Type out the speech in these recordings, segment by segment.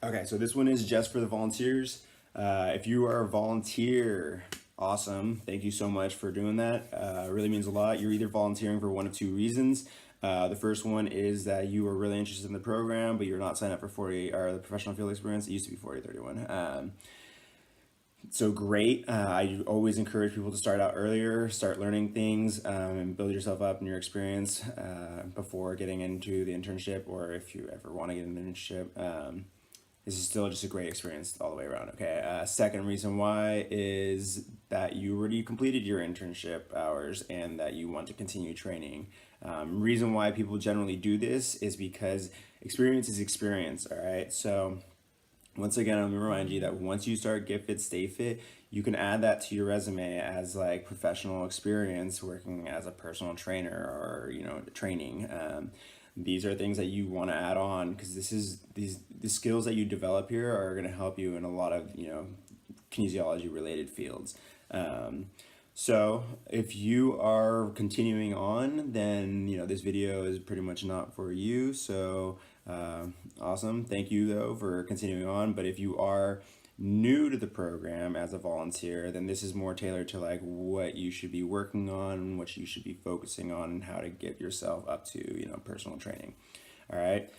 Okay, so this one is just for the volunteers. If you are a volunteer, awesome. Thank you so much for doing that. It really means a lot. You're either volunteering for one of two reasons. The first one is that you are really interested in the program, but you're not signed up for 40 or the professional field experience. It used to be 4031. So great. I always encourage people to start out earlier, start learning things, and build yourself up in your experience before getting into the internship, or if you ever want to get an internship. This is still just a great experience all the way around. Okay. Second reason why is that you already completed your internship hours and that you want to continue training. Reason why people generally do this is because experience is experience. All right. So once again, I'm gonna remind you that once you start Get Fit, Stay Fit, you can add that to your resume as like professional experience working as a personal trainer or training. These are things that you want to add on because the skills that you develop here are going to help you in a lot of kinesiology related fields. So if you are continuing on, then this video is pretty much not for you. So awesome. Thank you though for continuing on. But if you are new to the program as a volunteer, then this is more tailored to like what you should be working on, what you should be focusing on, and how to get yourself up to personal training. All right.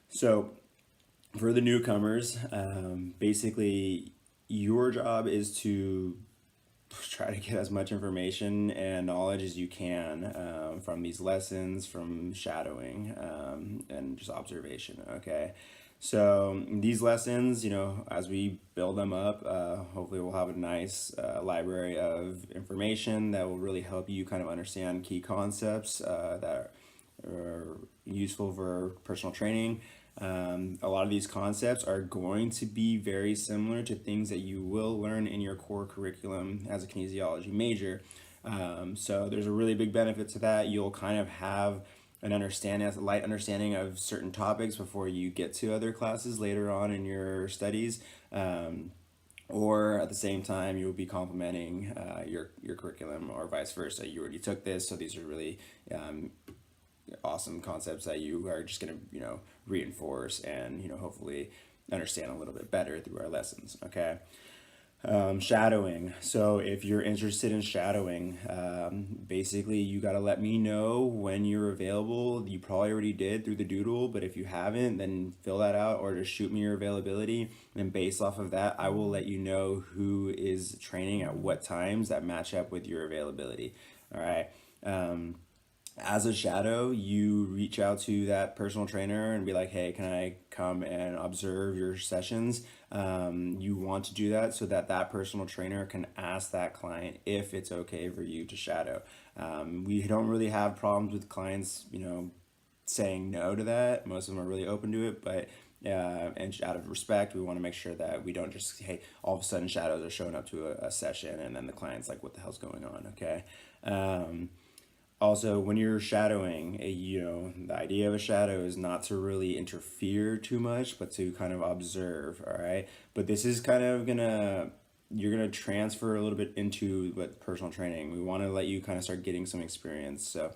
So for the newcomers, basically your job is to try to get as much information and knowledge as you can from these lessons, from shadowing, and just observation. Okay. So these lessons, as we build them up, hopefully we'll have a nice library of information that will really help you kind of understand key concepts that are useful for personal training. A lot of these concepts are going to be very similar to things that you will learn in your core curriculum as a kinesiology major. So there's a really big benefit to that. You'll kind of have an understanding, a light understanding of certain topics before you get to other classes later on in your studies. Or at the same time, you'll be complementing your curriculum or vice versa. You already took this, so these are really awesome concepts that you are just going to reinforce and hopefully understand a little bit better through our lessons. Okay. Shadowing. So if you're interested in shadowing, basically you got to let me know when you're available. You probably already did through the doodle, but if you haven't, then fill that out or just shoot me your availability. And based off of that, I will let you know who is training at what times that match up with your availability. All right. As a shadow, you reach out to that personal trainer and be like, hey, can I come and observe your sessions? You want to do that so that that personal trainer can ask that client if it's okay for you to shadow. We don't really have problems with clients, saying no to that. Most of them are really open to it, but and out of respect, we want to make sure that we don't just, hey, all of a sudden shadows are showing up to a session and then the client's like, what the hell's going on? Okay. Also, when you're shadowing, the idea of a shadow is not to really interfere too much, but to kind of observe, all right? But this is kind of you're gonna transfer a little bit into what personal training. We want to let you kind of start getting some experience. So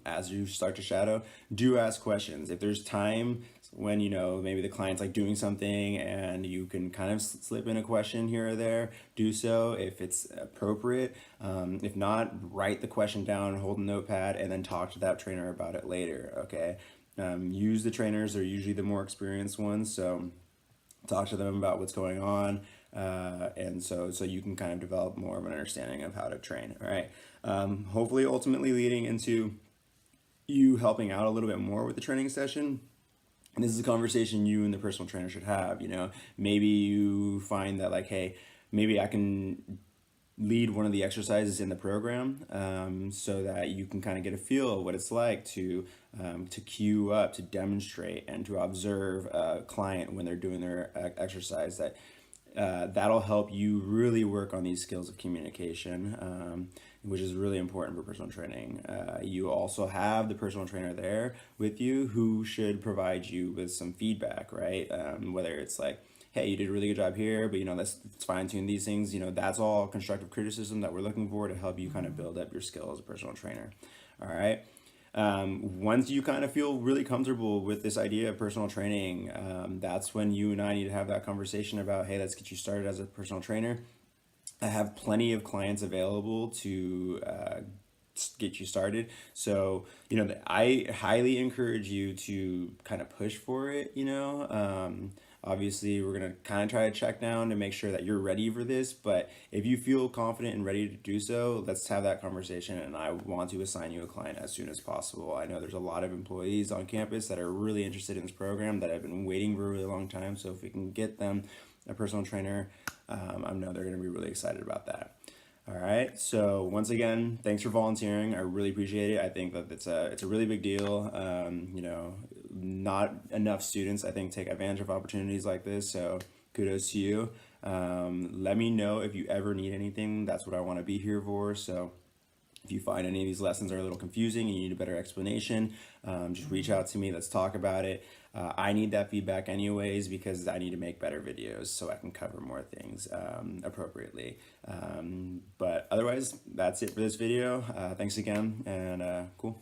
as you start to shadow, do ask questions. If there's time when maybe the client's like doing something and you can kind of slip in a question here or there, do so if it's appropriate. If not, write the question down, hold a notepad, and then talk to that trainer about it later. Okay. Use the trainers, they're usually the more experienced ones, so talk to them about what's going on, and so you can kind of develop more of an understanding of how to train. All right. Hopefully ultimately leading into you helping out a little bit more with the training session. And this is a conversation you and the personal trainer should have. Maybe you find that like, hey, maybe I can lead one of the exercises in the program, so that you can kind of get a feel of what it's like to cue up, to demonstrate, and to observe a client when they're doing their exercise. That'll help you really work on these skills of communication, which is really important for personal training. You also have the personal trainer there with you who should provide you with some feedback, right? Whether it's like, hey, you did a really good job here, but let's fine tune these things. That's all constructive criticism that we're looking for to help you kind of build up your skill as a personal trainer. All right. Once you kind of feel really comfortable with this idea of personal training, that's when you and I need to have that conversation about, hey, let's get you started as a personal trainer. I have plenty of clients available to get you started. So, I highly encourage you to kind of push for it, Obviously, we're going to kind of try to check down to make sure that you're ready for this. But if you feel confident and ready to do so, let's have that conversation. And I want to assign you a client as soon as possible. I know there's a lot of employees on campus that are really interested in this program that have been waiting for a really long time. So if we can get them a personal trainer, I know they're going to be really excited about that. All right. So once again, thanks for volunteering. I really appreciate it. I think that it's a really big deal. Not enough students, I think, take advantage of opportunities like this. So kudos to you. Let me know if you ever need anything. That's what I want to be here for. So if you find any of these lessons are a little confusing and you need a better explanation, just reach out to me. Let's talk about it. I need that feedback anyways because I need to make better videos so I can cover more things appropriately. But otherwise, that's it for this video. Thanks again, and cool.